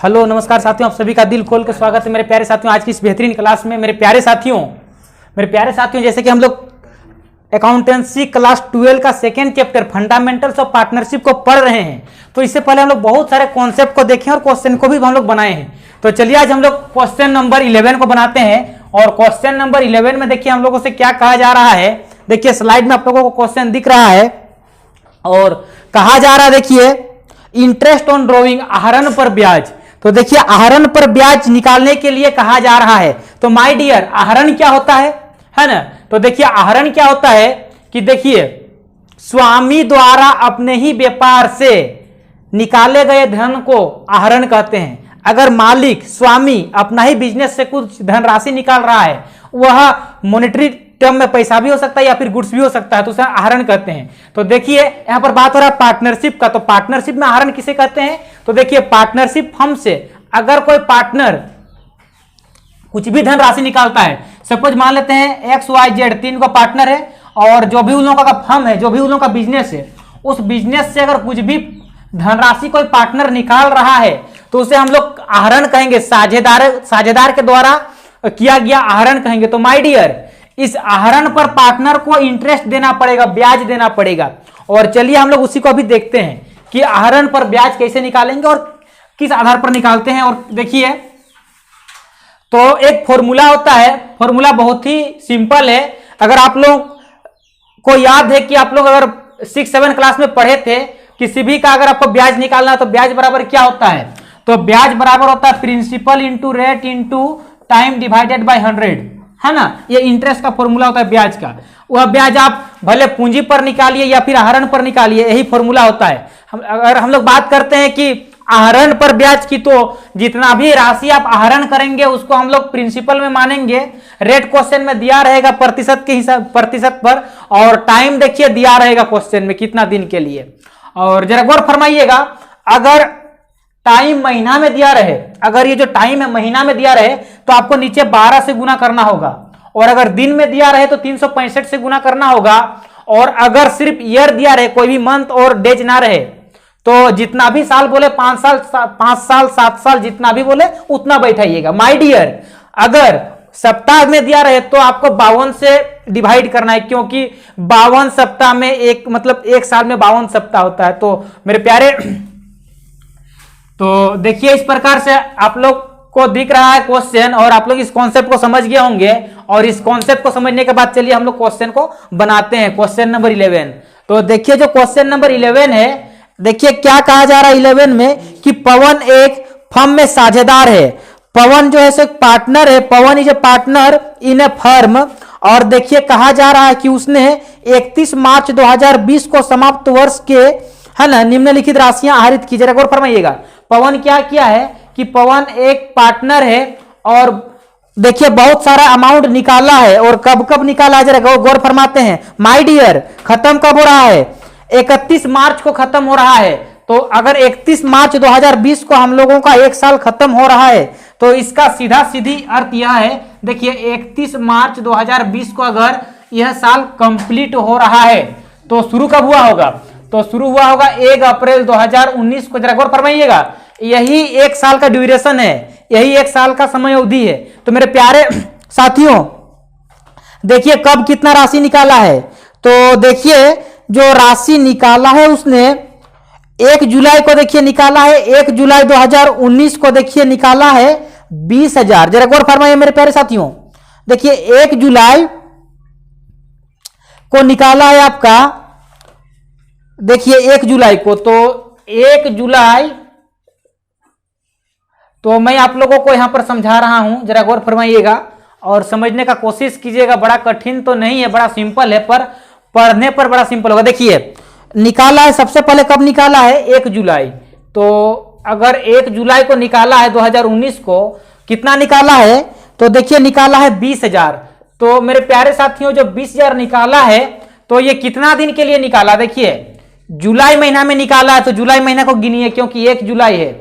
Hello नमस्कार साथियों, आप सभी का दिल खोल के स्वागत है मेरे प्यारे साथियों आज की इस बेहतरीन क्लास में। मेरे प्यारे साथियों जैसे कि हम लोग अकाउंटेंसी क्लास 12 का second chapter fundamentals of partnership को पढ़ रहे हैं, तो इससे पहले हम लोग बहुत सारे कॉन्सेप्ट को देखे और क्वेश्चन को भी हम लोग बनाए हैं। तो चलिए आज हम लोग क्वेश्चन नंबर 11 को बनाते हैं। और क्वेश्चन नंबर 11 में देखिए हम लोगों से क्या कहा जा रहा है। देखिए स्लाइड में आप लोगों को क्वेश्चन दिख रहा है और कहा जा रहा है, देखिए इंटरेस्ट ऑन ड्रॉइंग, आहरण पर ब्याज। तो देखिए आहरण पर ब्याज निकालने के लिए कहा जा रहा है। तो माय डियर, आहरण क्या होता है ना। तो देखिए आहरण क्या होता है कि देखिए स्वामी द्वारा अपने ही व्यापार से निकाले गए धन को आहरण कहते हैं। अगर मालिक स्वामी अपना ही बिजनेस से कुछ धनराशि निकाल रहा है, वह मॉनेटरी टर्म में पैसा भी हो सकता है या फिर गुड्स भी हो सकता है, तो उसे आहरण कहते हैं। तो देखिए यहां पर बात हो रहा है पार्टनरशिप का। तो पार्टनरशिप में आहरण किसे कहते हैं? तो देखिए पार्टनरशिप फर्म से अगर कोई पार्टनर कुछ भी धनराशि निकालता है, सपोज मान लेते हैं XYZ 3 को पार्टनर है और जो भी उन लोगों का फर्म है, जो भी उन लोगों का बिजनेस है, उस बिजनेस से अगर कुछ भी धनराशि कोई पार्टनर निकाल रहा है तो उसे हम लोग आहरण कहेंगे, साझेदार के द्वारा किया गया आहरण कहेंगे। तो माय डियर, इस आहरण पर पार्टनर को इंटरेस्ट देना पड़ेगा, ब्याज देना पड़ेगा। और चलिए हम लोग उसी को अभी देखते हैं कि आहरण पर ब्याज कैसे निकालेंगे और किस आधार पर निकालते हैं। और देखिए तो एक फॉर्मूला होता है, फॉर्मूला बहुत ही सिंपल है। अगर आप लोग को याद है कि आप लोग अगर 6-7 क्लास में पढ़े थे, किसी भी का अगर आपको ब्याज निकालना है तो ब्याज बराबर क्या होता है? तो ब्याज बराबर होता है principal into rate into time divided by 100, है ना। ये इंटरेस्ट का फॉर्मूला होता है ब्याज का। वह ब्याज आप भले पूंजी पर निकालिए या फिर आहरण पर निकालिए, यही फॉर्मूला होता है। अगर हम लोग बात करते हैं कि आहरण पर ब्याज की, तो जितना भी राशि आप आहरण करेंगे उसको हम लोग प्रिंसिपल में मानेंगे। रेट क्वेश्चन में दिया रहेगा प्रतिशत के हिसाब, प्रतिशत पर, और टाइम देखिए दिया रहेगा क्वेश्चन में कितना दिन के लिए। और जरा गौर फरमाइएगा, अगर टाइम महीना में दिया रहे, अगर ये जो टाइम है महीना में दिया रहे तो आपको नीचे 12 से गुना करना होगा, और अगर दिन में दिया रहे तो 365 से गुना करना होगा। और अगर सिर्फ ईयर दिया रहे, कोई भी मंथ और डेज ना रहे, तो जितना भी साल बोले 5 साल 7 साल जितना भी बोले उतना बैठाइएगा। माय डियर, अगर सप्ताह में दिया रहे तो आपको 52 से डिवाइड करना है, क्योंकि 52 सप्ताह में एक मतलब एक साल में 52 सप्ताह होता है। तो मेरे प्यारे, तो देखिए इस प्रकार से आप लोग को दिख रहा है क्वेश्चन, और आप लोग इस कॉन्सेप्ट को समझ गए होंगे। और इस कॉन्सेप्ट को समझने के बाद चलिए हम लोग क्वेश्चन को बनाते हैं, क्वेश्चन नंबर 11। तो देखिए जो क्वेश्चन नंबर 11 है, देखिए क्या कहा जा रहा है 11 में कि पवन एक फर्म में साझेदार है। पवन जो है सो पार्टनर है, Pawan is a partner in a firm. और देखिए कहा जा रहा है कि उसने 31 मार्च 2020 को समाप्त वर्ष के, है ना, निम्नलिखित राशियां आहरित की। जरा गौर फरमाइएगा, पवन क्या किया है कि पवन एक पार्टनर है और देखिए बहुत सारा अमाउंट निकाला है। और कब कब निकाला है, जरा गौर फरमाते हैं। माय डियर, खत्म कब हो रहा है? 31 मार्च को खत्म हो रहा है। तो अगर 31 मार्च 2020 को हम लोगों का एक साल खत्म हो रहा है, तो इसका सीधा सीधी अर्थ यह है, देखिए 31 मार्च 2020 को अगर यह साल कंप्लीट हो रहा है तो शुरू कब हुआ होगा? तो शुरू हुआ होगा 1 अप्रैल 2019 को। जरा गौर फरमाइएगा, यही एक साल का ड्यूरेशन है, यही एक साल का समय अवधि है। तो मेरे प्यारे साथियों देखिए कब कितना राशि निकाला है। तो देखिए जो राशि निकाला है उसने 1 जुलाई को देखिए निकाला है, 1 जुलाई 2019 को देखिए निकाला है 20,000। जरा गौर फरमाइए मेरे प्यारे साथियों, देखिए 1 जुलाई को निकाला है आपका, देखिए 1 जुलाई को। तो 1 जुलाई, तो मैं आप लोगों को यहां पर समझा रहा हूं, जरा गौर फरमाइएगा और समझने का कोशिश कीजिएगा। बड़ा कठिन तो नहीं है, बड़ा सिंपल है, पर पढ़ने पर बड़ा सिंपल होगा। देखिए निकाला है, सबसे पहले कब निकाला है? 1 जुलाई। तो अगर 1 जुलाई को निकाला है 2019 को, कितना निकाला है? तो देखिए निकाला है 20,000। तो मेरे प्यारे साथियों जो 20,000 निकाला है, तो ये कितना दिन के लिए निकाला? देखिए जुलाई महीना में निकाला है, तो जुलाई महीना को गिनिए क्योंकि 1 जुलाई है।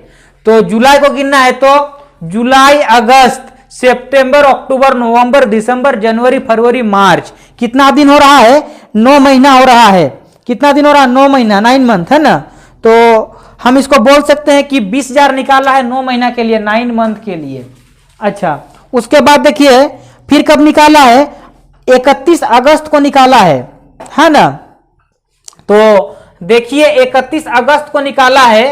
तो जुलाई को गिनना है, तो जुलाई, अगस्त, सितंबर, अक्टूबर, नवंबर, दिसंबर, जनवरी, फरवरी, मार्च, कितना दिन हो रहा है? 9 महीना हो रहा है। कितना दिन हो रहा है? 9 महीना, 9 मंथ, है ना। तो हम इसको बोल सकते हैं कि 20,000 निकाला है 9 महीना के लिए, 9 मंथ के लिए। अच्छा, उसके बाद देखिए फिर कब निकाला है, 31 अगस्त को निकाला है ना। तो देखिए 31 अगस्त को निकाला है,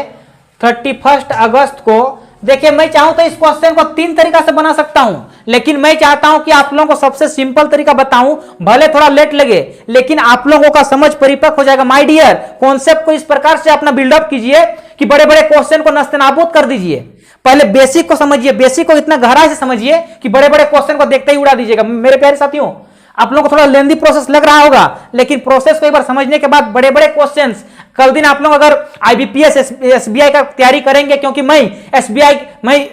31 अगस्त को। देखिए मैं चाहूं तो इस क्वेश्चन को 3 तरीका से बना सकता हूं, लेकिन मैं चाहता हूं कि आप लोगों को सबसे सिंपल तरीका बताऊं, भले थोड़ा लेट लगे लेकिन आप लोगों का समझ परिपक्व हो जाएगा। माय डियर, कॉन्सेप्ट को इस प्रकार से अपना बिल्डअप कीजिए कि बड़े बड़े क्वेश्चन को नस्तनाबूद कर दीजिए। पहले बेसिक को समझिए, बेसिक को इतना गहराई से समझिए कि बड़े बड़े क्वेश्चन को देखते ही उड़ा दीजिएगा। मेरे प्यारे साथियों, आप लोगों को थोड़ा लेंदी प्रोसेस लग रहा होगा, लेकिन प्रोसेस को एक बार समझने के बाद बड़े बड़े क्वेश्चंस, कल दिन आप लोग अगर आईबीपीएस एसबीआई का तैयारी करेंगे, क्योंकि मैं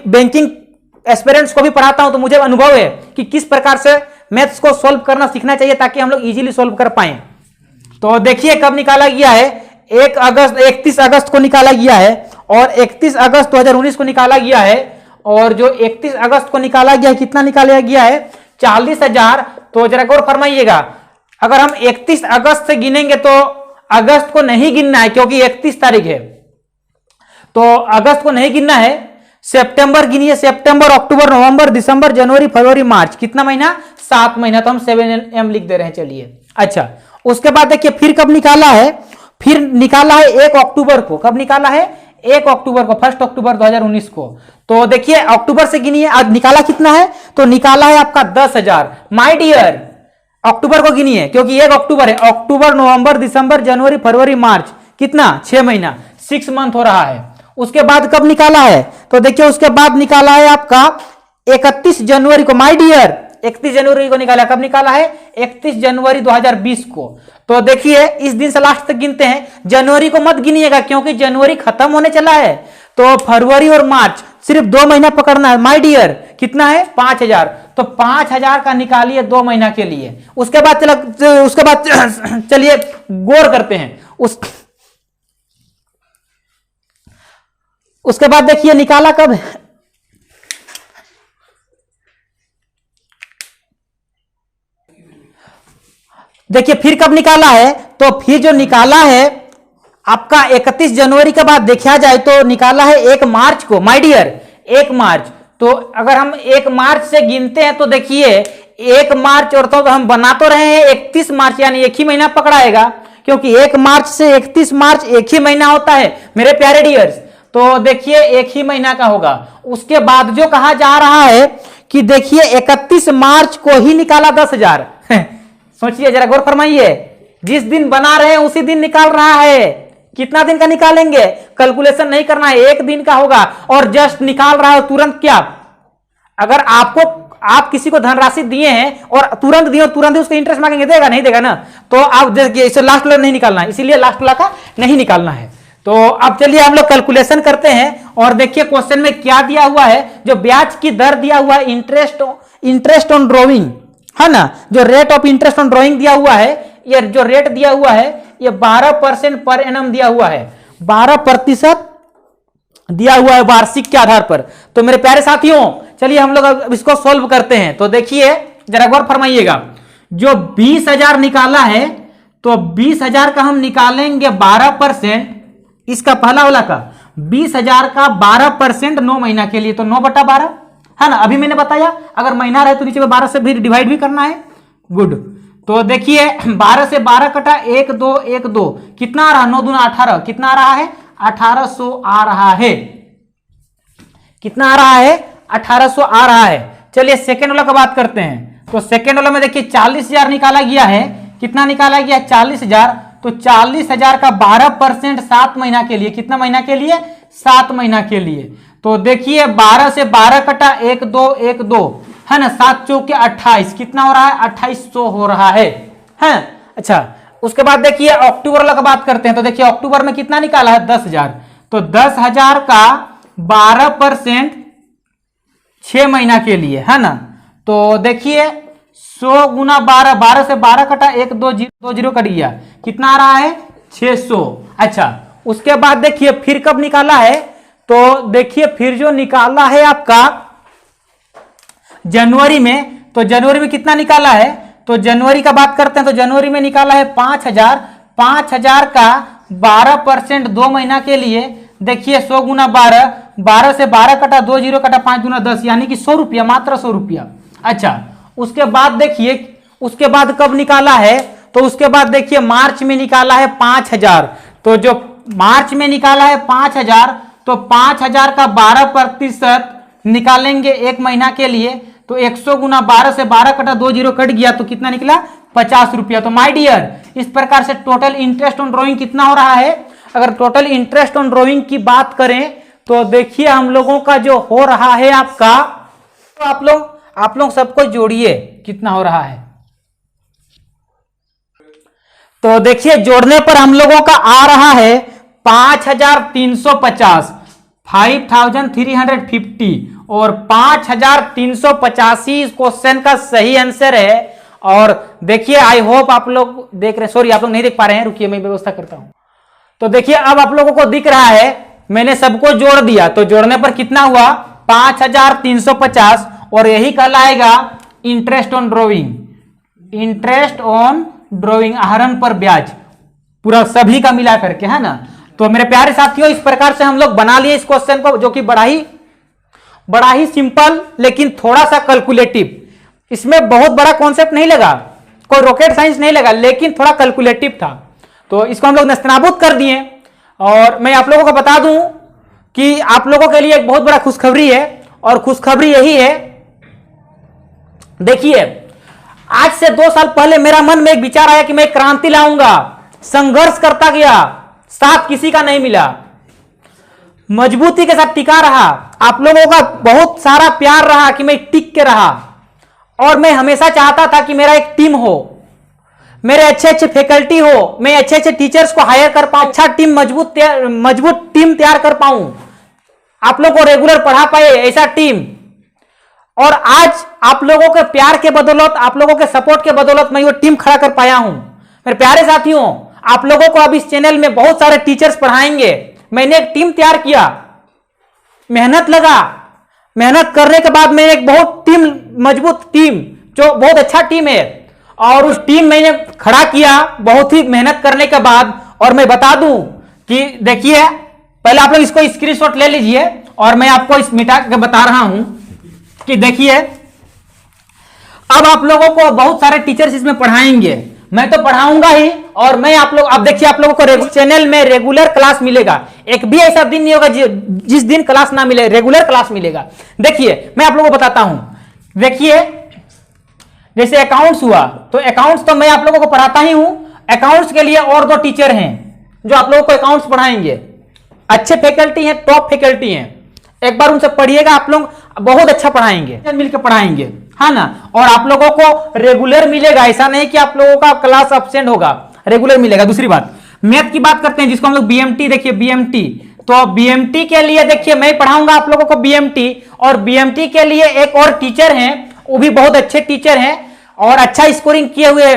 बैंकिंग एस्पिरेंट्स को भी पढ़ाता हूं, तो मुझे अनुभव है कि किस प्रकार से मैथ्स को सोल्व करना सीखना चाहिए ताकि हम लोग इजीली सोल्व कर पाए। तो देखिए कब निकाला गया है, 31 अगस्त को निकाला गया है, और 31 अगस्त 2019 को निकाला गया है। और जो 31 अगस्त को निकाला गया है, कितना निकाला गया है, 40,000। तो जरा गौर फरमाइएगा, अगर हम 31 अगस्त से गिनेंगे तो अगस्त को नहीं गिनना है क्योंकि 31 तारीख है, तो अगस्त को नहीं गिनना है। सितंबर गिनिए, सितंबर, अक्टूबर, नवंबर, दिसंबर, जनवरी, फरवरी, मार्च, कितना महीना, 7 महीना। तो हम 7M लिख दे रहे हैं, चलिए। अच्छा, उसके बाद देखिए फिर कब निकाला है, फिर निकाला है 1 अक्टूबर को। कब निकाला है, 1 अक्टूबर को, 1 अक्टूबर 2019 को। तो देखिए अक्टूबर से गिनिए, आज निकाला कितना है, तो निकाला है आपका 10,000। माय डियर, अक्टूबर को गिनिए क्योंकि 1 अक्टूबर है, अक्टूबर, नवंबर, दिसंबर, जनवरी, फरवरी, मार्च, कितना, 6 महीना, 6 मंथ हो रहा है। उसके बाद कब निकाला है, तो देखिए उसके बाद निकाला है आपका 31 जनवरी को। माय डियर, 31 जनवरी को निकाला। कब निकाला है, 31 जनवरी 2020 को। तो देखिए इस दिन से लास्ट तक गिनते हैं, जनवरी को मत गिनिएगा क्योंकि जनवरी खत्म होने चला है। तो फरवरी और मार्च सिर्फ 2 महीना पकड़ना है। माय डियर, कितना है, 5,000। तो 5,000 का निकालिए 2 महीना के लिए। उसके बाद चलिए गौर करते हैं। उसके बाद देखिए निकाला कब, देखिए फिर कब निकाला है, तो फिर जो निकाला है आपका 31 जनवरी के बाद देखा जाए तो निकाला है 1 मार्च को। माय डियर, 1 मार्च। तो अगर हम 1 मार्च से गिनते हैं तो देखिए 1 मार्च, और तो हम बना तो रहे हैं 31 मार्च, यानी एक ही महीना पकड़ाएगा क्योंकि 1 मार्च से 31 मार्च एक ही महीना होता है मेरे प्यारे डियर्स। तो देखिए एक ही महीना का होगा। उसके बाद जो कहा जा रहा है कि देखिए 31 मार्च को ही निकाला 10,000। सोचिए जरा, गौर फरमाइए, जिस दिन बना रहे हैं उसी दिन निकाल रहा है। कितना दिन का निकालेंगे, कैलकुलेशन नहीं करना है, 1 दिन का होगा, और जस्ट निकाल रहा है तुरंत। क्या अगर आप किसी को धनराशि दिए हैं और तुरंत दिए, तुरंत उसको इंटरेस्ट मांगेंगे, देगा नहीं देगा ना। तो आप देखिए इसे लास्ट वाला नहीं निकालना है, इसीलिए लास्ट वाला का नहीं निकालना है। तो अब चलिए हम लोग कैलकुलेशन करते हैं, और देखिए क्वेश्चन में क्या दिया हुआ है, जो ब्याज की दर दिया हुआ है, इंटरेस्ट ऑन ड्रॉइंग, है ना, जो rate of interest on drawing दिया हुआ है, ये जो रेट दिया हुआ है ये 12% पर एनम दिया हुआ है, 12% दिया हुआ है वार्षिक के आधार पर। तो मेरे प्यारे साथियों चलिए हम लोग अब इसको सॉल्व करते हैं। तो देखिए जरा गौर फरमाइएगा, जो 20,000 निकाला है तो 20,000 का हम निकालेंगे 12%, इसका पहला वाला का 20,000 का 12% 9 महीना के लिए, तो 9/12 है ना। अभी मैंने बताया अगर महीना रहे तो नीचे में 12 से भी डिवाइड भी करना है। गुड। तो देखिए 12 से 12 कटा, 1 2 1 2, कितना आ रहा, 9 दूना 18, कितना आ रहा है, 1800 आ रहा है। कितना आ रहा है, 1800 आ रहा है। चलिए सेकेंड वाला का बात करते हैं। तो सेकेंड वाला में देखिए 40,000 निकाला गया है। कितना निकाला गया, 40,000। तो 40,000 का 12% 7 महीना के लिए, कितना महीना के लिए, 7 महीना के लिए। तो देखिए 12 से 12 कटा, 1 2 1 2, है ना, 7 चौके 28, कितना हो रहा है, 2800 हो रहा है। अच्छा, उसके बाद देखिए अक्टूबर वाला का बात करते हैं। तो देखिए अक्टूबर में कितना निकाला है, 10,000। तो 10,000 का 12% 6 महीना के लिए, है ना। तो देखिए 100 गुना 12, 12 से 12 कटा, 1 2 0 कट गया, कितना आ रहा है, 600। अच्छा, उसके बाद देखिए फिर कब निकाला है, तो देखिए फिर जो निकाला है आपका जनवरी में, तो जनवरी में कितना निकाला है, तो जनवरी का बात करते हैं। तो जनवरी में निकाला है 5,000। 5,000 का 12% 2 महीना के लिए, देखिए 100 गुना 12, 12 से 12 कटा, 2 जीरो कटा, 5 गुना 10, यानी कि 100 रुपया, मात्र 100 रुपया। अच्छा, उसके बाद देखिए, उसके बाद कब निकाला है, तो उसके बाद देखिए मार्च में निकाला है 5000। तो जो मार्च में निकाला है 5000, तो 5000 का 12% निकालेंगे एक महीना के लिए, तो 100 गुना 12 से 12 कटा, 2 जीरो कट गया, तो कितना निकला, 50 रुपया। तो माय डियर, इस प्रकार से टोटल इंटरेस्ट ऑन ड्रॉइंग कितना हो रहा है। अगर टोटल इंटरेस्ट ऑन ड्रॉइंग की बात करें तो देखिए हम लोगों का जो हो रहा है आपका, तो आप लोग सबको जोड़िए कितना हो रहा है। तो देखिए जोड़ने पर हम लोगों का आ रहा है 5350, 5350 और 5385 इस क्वेश्चन का सही आंसर है। और देखिए आई होप आप लोग देख रहे हैं, सॉरी आप लोग नहीं देख पा रहे हैं, रुकिए मैं व्यवस्था करता हूं। तो देखिए अब आप लोगों को दिख रहा है, मैंने सबको जोड़ दिया, तो जोड़ने पर कितना हुआ, 5350, और यही कहलाएगा interest on drawing, interest on drawing, आहरण पर ब्याज, पूरा सभी का मिला करके, है ना। तो मेरे प्यारे साथियों, इस प्रकार से हम लोग बना लिए इस क्वेश्चन को, जो कि बड़ा ही सिंपल लेकिन थोड़ा सा कैलकुलेटिव, इसमें बहुत बड़ा कॉन्सेप्ट नहीं लगा, कोई रॉकेट साइंस नहीं लगा, लेकिन थोड़ा कैलकुलेटिव था। तो इसको हम लोग नस्तनाबूद कर दिए। और मैं आप लोगों को बता दूं कि आप लोगों के लिए एक बहुत बड़ा खुशखबरी है, और खुशखबरी यही है, देखिए आज से 2 साल पहले मेरा मन में एक विचार आया कि मैं क्रांति लाऊंगा, संघर्ष करता गया, साथ किसी का नहीं मिला, मजबूती के साथ टिका रहा, आप लोगों का बहुत सारा प्यार रहा कि मैं टिक के रहा, और मैं हमेशा चाहता था कि मेरा एक टीम हो, मेरे अच्छे अच्छे फैकल्टी हो, मैं अच्छे अच्छे टीचर्स को हायर कर पाऊं, अच्छा टीम, मजबूत टीम तैयार कर पाऊं, आप लोगों को रेगुलर पढ़ा पाए ऐसा टीम। और आज आप लोगों के प्यार के बदौलत, आप लोगों के सपोर्ट के बदौलत मैं वो टीम खड़ा कर पाया हूं। मेरे प्यारे साथियों, आप लोगों को अब इस चैनल में बहुत सारे टीचर्स पढ़ाएंगे। मैंने एक टीम तैयार किया, मेहनत लगा, मेहनत करने के बाद मैंने एक बहुत मजबूत टीम, जो बहुत अच्छा टीम है, और उस टीम मैंने खड़ा किया बहुत ही मेहनत करने के बाद। और मैं बता दूं कि देखिए, पहले आप लोग इसको स्क्रीनशॉट ले लीजिए, और मैं आपको इस मिटा के बता रहा हूं कि देखिए अब आप लोगों को बहुत सारे टीचर्स इसमें पढ़ाएंगे, मैं तो पढ़ाऊंगा ही, और मैं आप लोग, अब देखिए आप लोगों को चैनल में रेगुलर क्लास मिलेगा, एक भी ऐसा दिन नहीं होगा जिस दिन क्लास ना मिले, रेगुलर क्लास मिलेगा। देखिए मैं आप लोगों को बताता हूं, देखिए जैसे अकाउंट्स हुआ, तो अकाउंट्स तो मैं आप लोगों को पढ़ाता ही हूं, अकाउंट्स के लिए और 2 टीचर हैं जो आप लोगों को अकाउंट्स पढ़ाएंगे, अच्छे फैकल्टी हैं, टॉप फैकल्टी हैं, एक बार उनसे पढ़िएगा, आप लोग बहुत अच्छा पढ़ाएंगे, मिलकर पढ़ाएंगे, है ना। और आप लोगों को रेगुलर मिलेगा, ऐसा नहीं कि आप लोगों का क्लास अब्सेंट होगा, रेगुलर मिलेगा। दूसरी बात, मैथ की बात करते हैं, जिसको हम लोग बीएमटी, देखिए बीएमटी, तो बीएमटी के लिए देखिए मैं पढ़ाऊंगा आप लोगों को बीएमटी, और बीएमटी के लिए एक और टीचर हैं, वो भी बहुत अच्छे टीचर हैं, और अच्छा स्कोरिंग किए हुए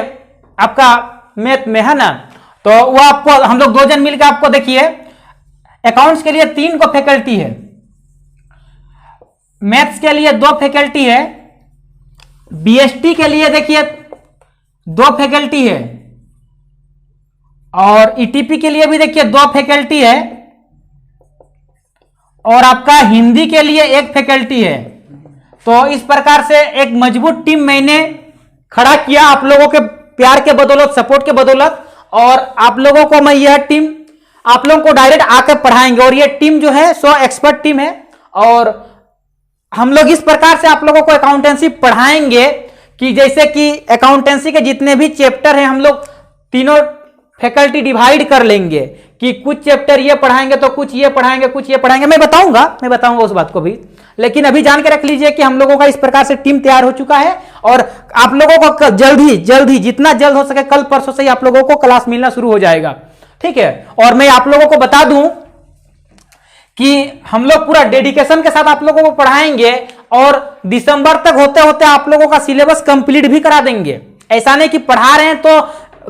आपका मैथ में, है ना। तो वो आपको, हम लोग 2 जन मिलकर आपको, देखिए अकाउंट्स के लिए 3 को फैकल्टी है, मैथ्स के लिए 2 फैकल्टी है, बीएसटी के लिए देखिए 2 फैकल्टी है, और ईटीपी के लिए भी देखिए 2 फैकल्टी है, और आपका हिंदी के लिए 1 फैकल्टी है। तो इस प्रकार से एक मजबूत टीम मैंने खड़ा किया आप लोगों के प्यार के बदौलत, सपोर्ट के बदौलत, और आप लोगों को मैं यह टीम, आप लोगों को डायरेक्ट आकर पढ़ाएंगे, और यह टीम जो है 100 एक्सपर्ट टीम है। और हम लोग इस प्रकार से आप लोगों को अकाउंटेंसी पढ़ाएंगे कि जैसे कि अकाउंटेंसी के जितने भी चैप्टर हैं, हम लोग तीनों फैकल्टी डिवाइड कर लेंगे कि कुछ चैप्टर ये पढ़ाएंगे, तो कुछ ये पढ़ाएंगे, कुछ ये पढ़ाएंगे, मैं बताऊंगा उस बात को भी। लेकिन अभी जान के रख लीजिए कि हम लोगों का इस प्रकार से टीम तैयार हो चुका है, और आप लोगों को जल्द ही जितना जल्द हो सके, कल परसों से ही आप लोगों को क्लास मिलना शुरू हो जाएगा, ठीक है। और मैं आप लोगों को बता दूं कि हम लोग पूरा डेडिकेशन के साथ आप लोगों को पढ़ाएंगे, और दिसंबर तक होते होते आप लोगों का सिलेबस कंप्लीट भी करा देंगे। ऐसा नहीं कि पढ़ा रहे हैं तो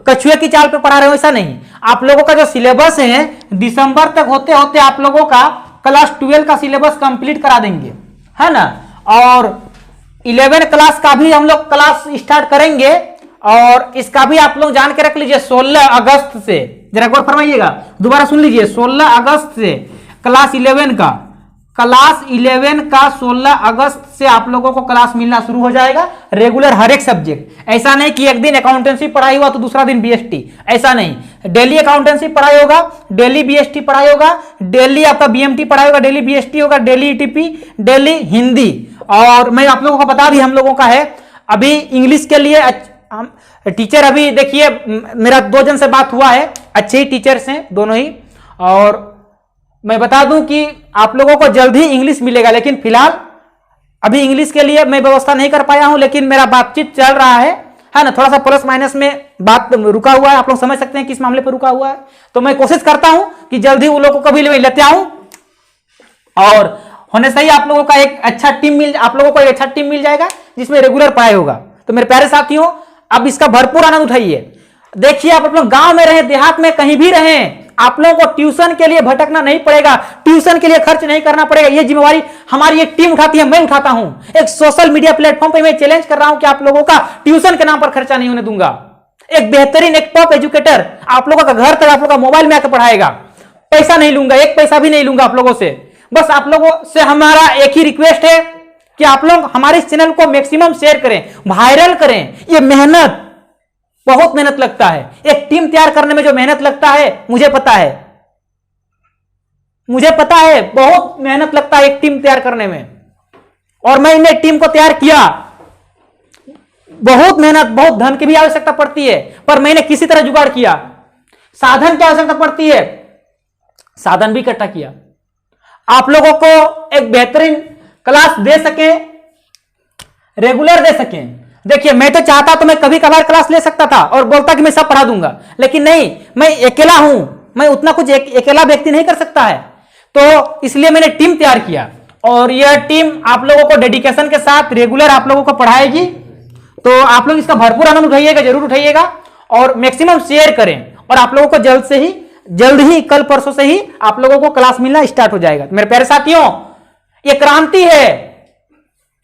कछुए की चाल पे पढ़ा रहे हो, ऐसा नहीं। आप लोगों का जो सिलेबस है दिसंबर तक होते होते आप लोगों का क्लास 12 का सिलेबस कंप्लीट करा देंगे, है ना। और 11 क्लास का भी हम लोग क्लास स्टार्ट करेंगे, और इसका भी आप लोग जान के रख लीजिए 16 अगस्त से, जरा एक बार फरमाइएगा, दोबारा सुन लीजिए, 16 अगस्त से क्लास 11 का 16 अगस्त से आप लोगों को क्लास मिलना शुरू हो जाएगा, रेगुलर हर एक सब्जेक्ट। ऐसा नहीं कि एक दिन अकाउंटेंसी पढ़ाई हुआ तो दूसरा दिन बीएसटी, ऐसा नहीं। डेली अकाउंटेंसी पढ़ाई होगा, डेली बीएसटी पढ़ाई होगा, डेली आपका बीएमटी पढ़ाई होगा, डेली बीएसटी होगा, डेली ईटीपी, डेली हिंदी। और मैं आप लोगों को बता भी, हम लोगों का है अभी इंग्लिश के लिए टीचर, अभी देखिए मेरा 2 जन से बात हुआ है, अच्छे ही टीचर्स हैं दोनों ही। और मैं बता दूं कि आप लोगों को जल्द ही इंग्लिश मिलेगा, लेकिन फिलहाल अभी इंग्लिश के लिए मैं व्यवस्था नहीं कर पाया हूं, लेकिन मेरा बातचीत चल रहा है ना, थोड़ा सा प्लस माइनस में बात रुका हुआ है। आप लोग समझ सकते हैं किस मामले पर रुका हुआ है। तो मैं कोशिश करता हूं कि जल्द ही उन लोगों को भी लेते आऊं, और होने से ही आप लोगों को एक अच्छा टीम मिल जाएगा जिसमें रेगुलर पढ़ाई होगा। तो मेरे प्यारे साथियों, अब इसका भरपूर आनंद उठाइए। देखिए, आप लोग गांव में रहें, देहात में कहीं भी रहें, आप लोगों को ट्यूशन के लिए भटकना नहीं पड़ेगा, ट्यूशन के लिए खर्च नहीं करना पड़ेगा। ये जिम्मेवारी हमारी एक टीम उठाती है, मैं उठाता हूं। एक सोशल मीडिया प्लेटफॉर्म पे मैं चैलेंज कर रहा हूं कि आप लोगों का ट्यूशन के नाम पर खर्चा नहीं होने दूंगा। एक बेहतरीन, एक टॉप एजुकेटर आप लोगों का घर तक, आप लोगों का मोबाइल में आकर पढ़ाएगा। पैसा नहीं लूंगा, एक पैसा भी नहीं लूंगा आप लोगों से। बस आप लोगों से हमारा एक ही रिक्वेस्ट है कि आप लोग हमारे इस चैनल को मैक्सिमम शेयर करें, वायरल करें। ये मेहनत, बहुत मेहनत लगता है, एक टीम तैयार करने में जो मेहनत लगता है, मुझे पता है बहुत मेहनत लगता है एक टीम तैयार करने में। और मैंने टीम को तैयार किया, बहुत मेहनत, बहुत धन की भी आवश्यकता पड़ती है, पर मैंने किसी तरह जुगाड़ किया। साधन की आवश्यकता पड़ती है, साधन भी इकट्ठा किया। आप लोगों को एक बेहतरीन क्लास दे सके, रेगुलर दे सकें। देखिए, मैं तो चाहता तो मैं कभी कभार क्लास ले सकता था और बोलता कि मैं सब पढ़ा दूंगा, लेकिन नहीं, मैं अकेला हूं, मैं उतना कुछ अकेला व्यक्ति नहीं कर सकता है। तो इसलिए मैंने टीम तैयार किया, और यह टीम आप लोगों को डेडिकेशन के साथ रेगुलर आप लोगों को पढ़ाएगी। तो आप लोग इसका भरपूर आनंद उठाइएगा, जरूर उठाइएगा, और मैक्सिमम शेयर करें। और आप लोगों को जल्द ही कल परसों से ही आप लोगों को क्लास मिलना स्टार्ट हो जाएगा। मेरे प्यारे साथियों, ये क्रांति है,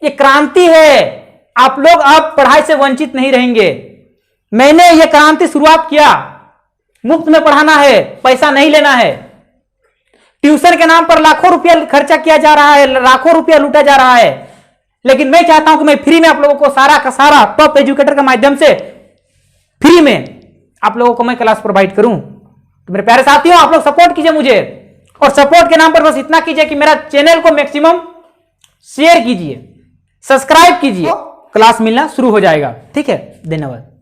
ये क्रांति है। आप लोग अब पढ़ाई से वंचित नहीं रहेंगे। मैंने ये क्रांति शुरुआत किया, मुफ्त में पढ़ाना है, पैसा नहीं लेना है। ट्यूशन के नाम पर लाखों रुपया खर्चा किया जा रहा है, लाखों रुपया लूटा जा रहा है, लेकिन मैं चाहता हूं कि मैं फ्री में आप लोगों को सारा का सारा टॉप एजुकेटर के माध्यम से फ्री में आप लोगों को मैं क्लास प्रोवाइड करूं। तो मेरे प्यारे साथियों, आप लोग सपोर्ट कीजिए मुझे, और सपोर्ट के नाम पर बस इतना कीजिए कि मेरा चैनल को मैक्सिमम शेयर कीजिए, सब्सक्राइब कीजिए। क्लास मिलना शुरू हो जाएगा। ठीक है, धन्यवाद।